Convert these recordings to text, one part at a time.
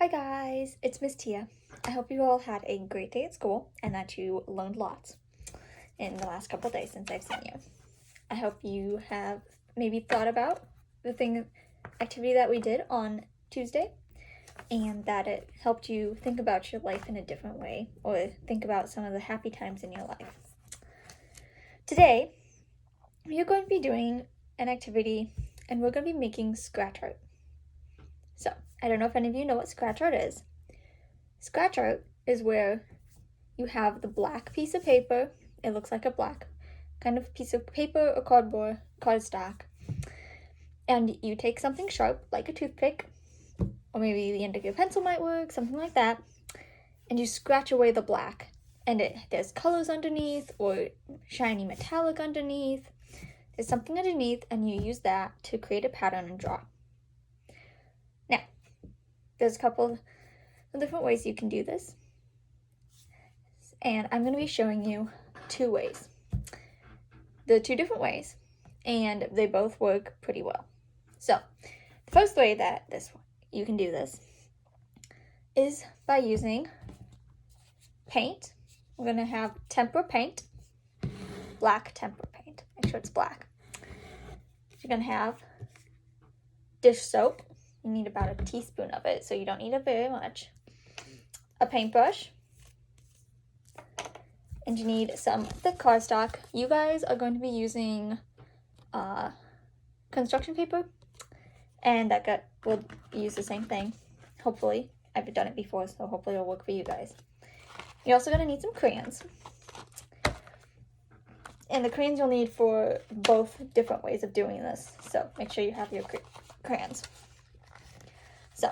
Hi guys, it's Miss Tia. I hope you all had a great day at school and that you learned lots in the last couple days since I've seen you. I hope you have maybe thought about the activity that we did on Tuesday and that it helped you think about your life in a different way or think about some of the happy times in your life. Today, we are going to be doing an activity and we're going to be making scratch art. So, I don't know if any of you know what scratch art is. Scratch art is where you have the black piece of paper. It looks like a black kind of piece of paper or cardboard, cardstock. And you take something sharp, like a toothpick, or maybe the end of your pencil might work, something like that, and you scratch away the black. And there's colors underneath or shiny metallic underneath. There's something underneath, and you use that to create a pattern and draw. Now, there's a couple of different ways you can do this. And I'm going to be showing you two ways. There are two different ways, and they both work pretty well. So, the first way that you can do this is by using paint. We're going to have tempera paint, black tempera paint. Make sure it's black. You're going to have dish soap. You need about a teaspoon of it, so you don't need it very much. A paintbrush. And you need some thick cardstock. You guys are going to be using construction paper, and will use the same thing, hopefully. I've done it before, so hopefully it'll work for you guys. You're also going to need some crayons. And the crayons you'll need for both different ways of doing this, so make sure you have your crayons. So,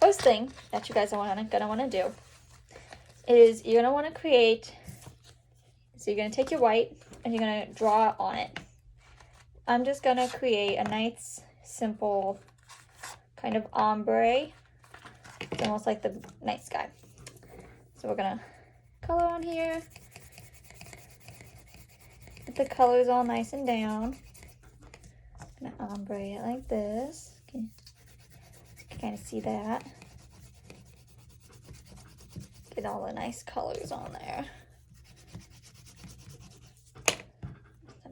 first thing that you guys are going to want to do is you're going to want to create, so you're going to take your white and you're going to draw on it. I'm just going to create a nice, simple kind of ombre. It's almost like the night sky. So we're going to color on here. Get the colors all nice and down. I'm going to ombre it like this. You can kind of see that. Get all the nice colors on there.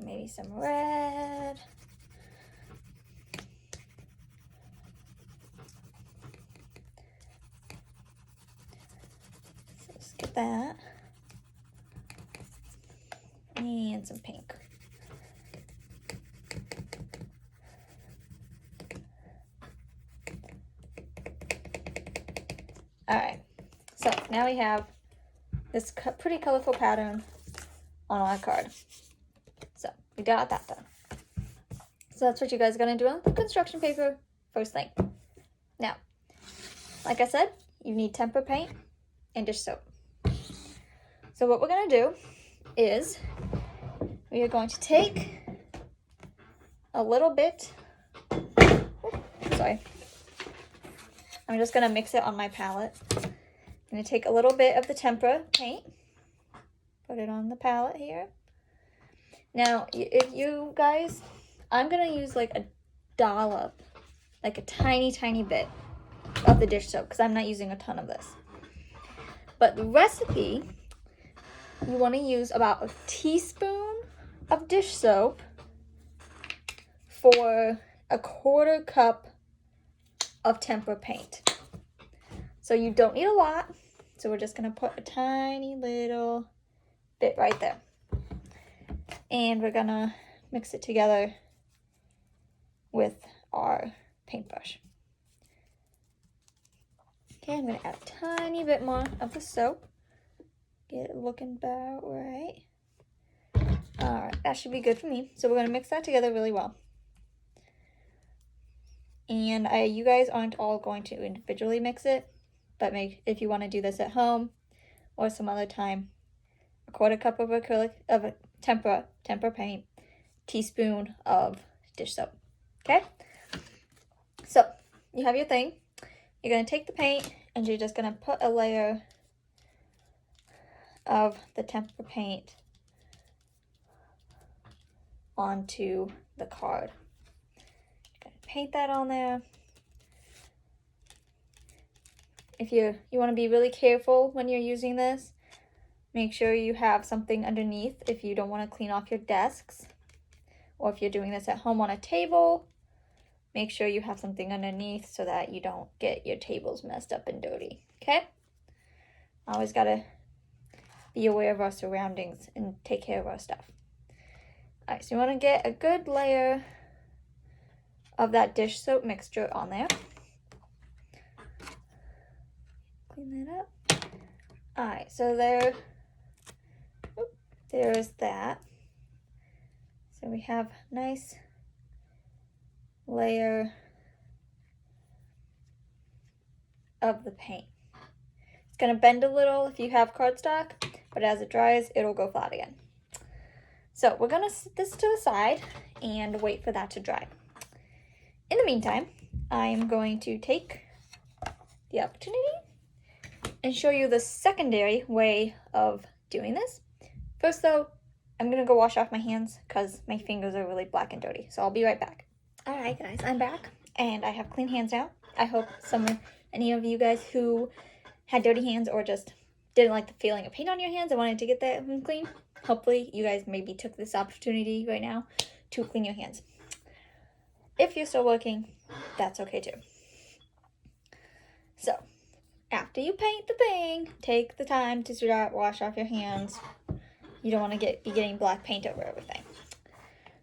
Maybe some red. So just get that. And some pink. Alright, so now we have this pretty colorful pattern on our card. So we got that done. So that's what you guys are going to do on the construction paper first thing. Now, like I said, you need tempera paint and dish soap. So what we're going to do is we are going to take a little bit, I'm just going to mix it on my palette. I'm going to take a little bit of the tempera paint, put it on the palette here. Now, if you guys, I'm going to use like a dollop, like a tiny, tiny bit of the dish soap because I'm not using a ton of this. But the recipe, you want to use about a teaspoon of dish soap for a 1/4 cup of tempera paint. So you don't need a lot. So we're just going to put a tiny little bit right there. And we're going to mix it together with our paintbrush. Okay, I'm going to add a tiny bit more of the soap. Get it looking about right. Alright, that should be good for me. So we're going to mix that together really well. And you guys aren't all going to individually mix it, but if you want to do this at home or some other time, a 1/4 cup of tempera paint, teaspoon of dish soap. Okay? So, you have your thing. You're going to take the paint and you're just going to put a layer of the tempera paint onto the card. You're going to paint that on there. if you want to be really careful when you're using this, make sure you have something underneath if you don't want to clean off your desks. Or if you're doing this at home on a table, make sure you have something underneath so that you don't get your tables messed up and dirty, okay? Always gotta be aware of our surroundings and take care of our stuff. All right, so you wanna get a good layer of that dish soap mixture on there. Clean that up. All right, so there is that. So we have nice layer of the paint. It's gonna bend a little if you have cardstock, but as it dries, it'll go flat again. So we're gonna set this to the side and wait for that to dry. In the meantime, I'm going to take the opportunity and show you the secondary way of doing this. First though, I'm gonna go wash off my hands because my fingers are really black and dirty. So I'll be right back. All right guys, I'm back and I have clean hands now. I hope any of you guys who had dirty hands or just didn't like the feeling of paint on your hands and wanted to get that clean, hopefully you guys maybe took this opportunity right now to clean your hands. If you're still working, that's okay too. So, after you paint the thing, take the time to wash off your hands. You don't want to be getting black paint over everything.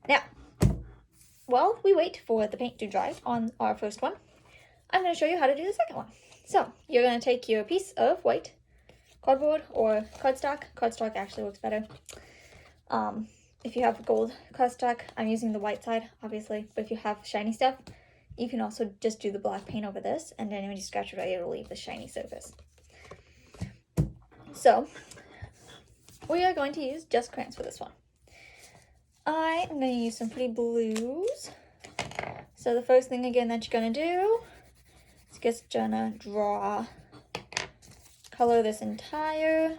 Now, while we wait for the paint to dry on our first one, I'm going to show you how to do the second one. So, you're going to take your piece of white cardboard or cardstock. Cardstock actually works better. If you have gold cardstock, I'm using the white side, obviously. But if you have shiny stuff, you can also just do the black paint over this. And then when you scratch it right, it'll leave the shiny surface. So, we are going to use just crayons for this one. I am going to use some pretty blues. So the first thing again that you're going to do is just gonna color this entire,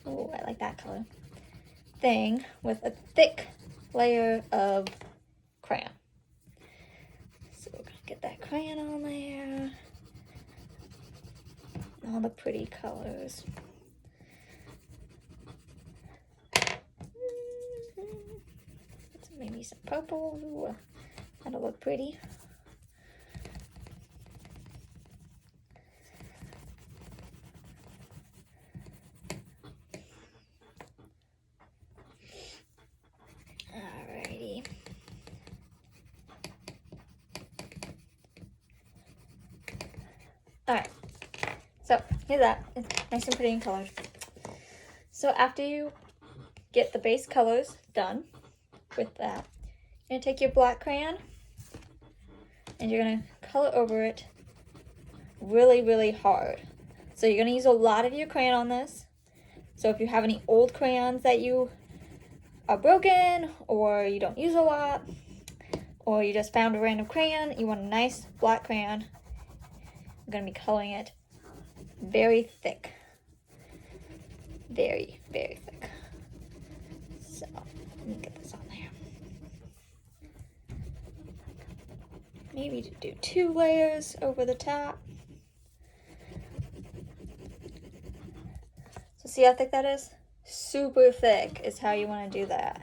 oh, I like that color, thing with a thick layer of crayon. So we're gonna get that crayon on there. All the pretty colors. Maybe some purple. Ooh, that'll look pretty. Alrighty. Alright. So here's that. It's nice and pretty and colored. So after you get the base colors done with that, you're going to take your black crayon and you're going to color over it really, really hard. So you're going to use a lot of your crayon on this. So if you have any old crayons that you are broken or you don't use a lot, or you just found a random crayon, you want a nice black crayon, I'm going to be coloring it very thick. Very, very thick. So, let me get this on there. Maybe to do 2 layers over the top. So see how thick that is? Super thick is how you want to do that.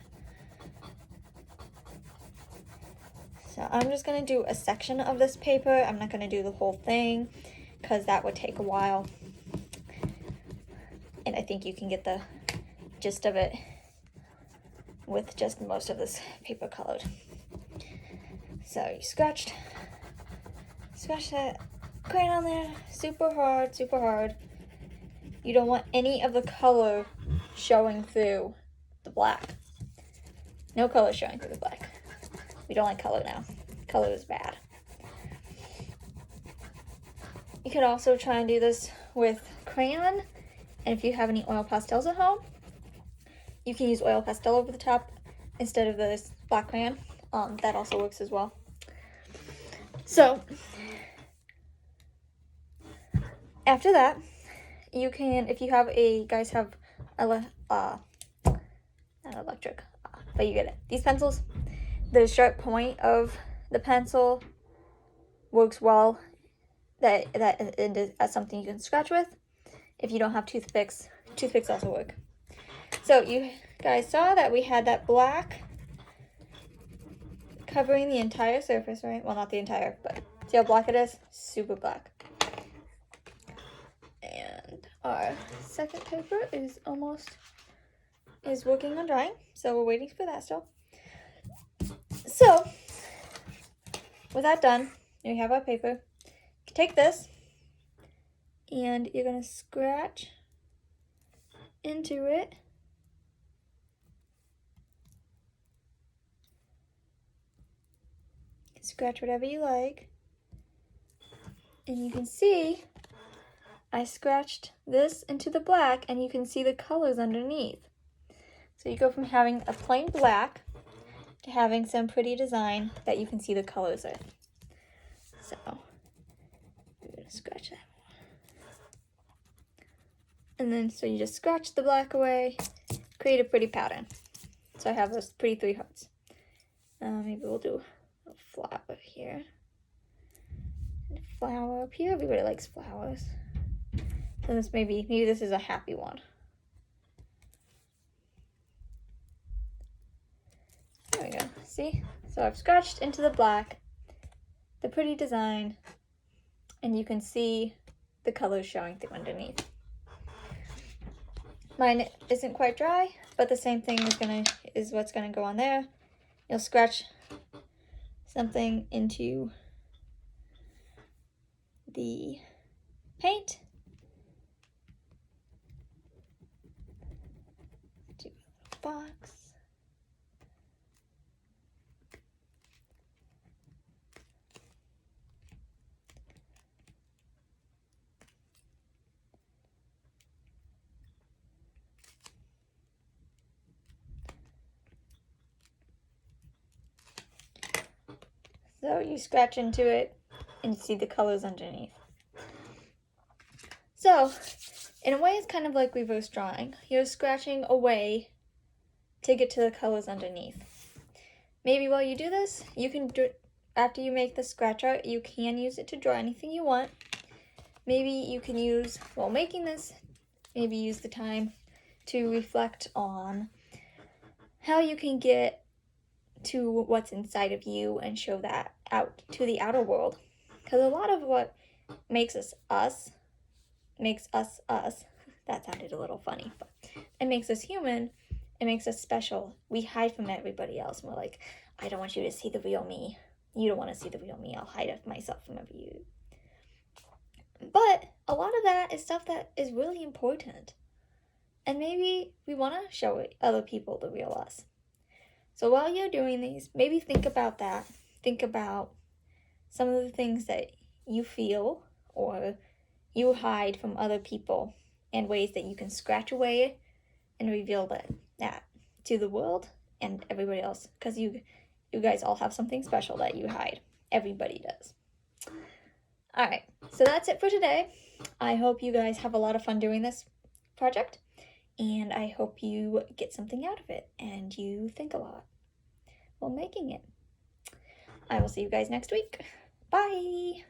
So I'm just going to do a section of this paper. I'm not going to do the whole thing because that would take a while. And I think you can get the gist of it with just most of this paper colored. So you scratch that crayon on there super hard, super hard. You don't want any of the color showing through the black. No color showing through the black. We don't like color now. Color is bad. You could also try and do this with crayon. And if you have any oil pastels at home, you can use oil pastel over the top instead of this black crayon. That also works as well. So, after that, you can, if you have not electric, but you get it. These pencils, the sharp point of the pencil works well that's something you can scratch with. If you don't have toothpicks, toothpicks also work. So you guys saw that we had that black covering the entire surface, right? Well, not the entire, but see how black it is? Super black. And our second paper is working on drying, so we're waiting for that still. So, with that done, we have our paper. Take this, and you're gonna scratch into it. Scratch whatever you like. And you can see I scratched this into the black, and you can see the colors underneath. So you go from having a plain black to having some pretty design that you can see the colors in. So I'm gonna scratch that. And then so you just scratch the black away, create a pretty pattern. So I have those pretty 3 hearts. Maybe we'll do a flower here. And a flower up here. Everybody likes flowers. So this maybe this is a happy one. There we go. See? So I've scratched into the black, the pretty design, and you can see the colors showing through underneath. Mine isn't quite dry, but the same thing is what's gonna go on there. You'll scratch something into the paint. Do a box. So you scratch into it and you see the colors underneath. So in a way, it's kind of like reverse drawing. You're scratching away to get to the colors underneath. Maybe while you do this, you can do after you make the scratch art, you can use it to draw anything you want. Maybe you can use, while making this, maybe use the time to reflect on how you can get to what's inside of you and show that out to the outer world. Because a lot of what makes us us, that sounded a little funny, but it makes us human, it makes us special. We hide from everybody else. We're like, I don't want you to see the real me. You don't want to see the real me. I'll hide myself from you. But a lot of that is stuff that is really important. And maybe we want to show other people the real us. So while you're doing these, maybe think about that. Think about some of the things that you feel or you hide from other people and ways that you can scratch away and reveal that to the world and everybody else. Because you guys all have something special that you hide. Everybody does. Alright, so that's it for today. I hope you guys have a lot of fun doing this project. And I hope you get something out of it and you think a lot while making it. I will see you guys next week. Bye!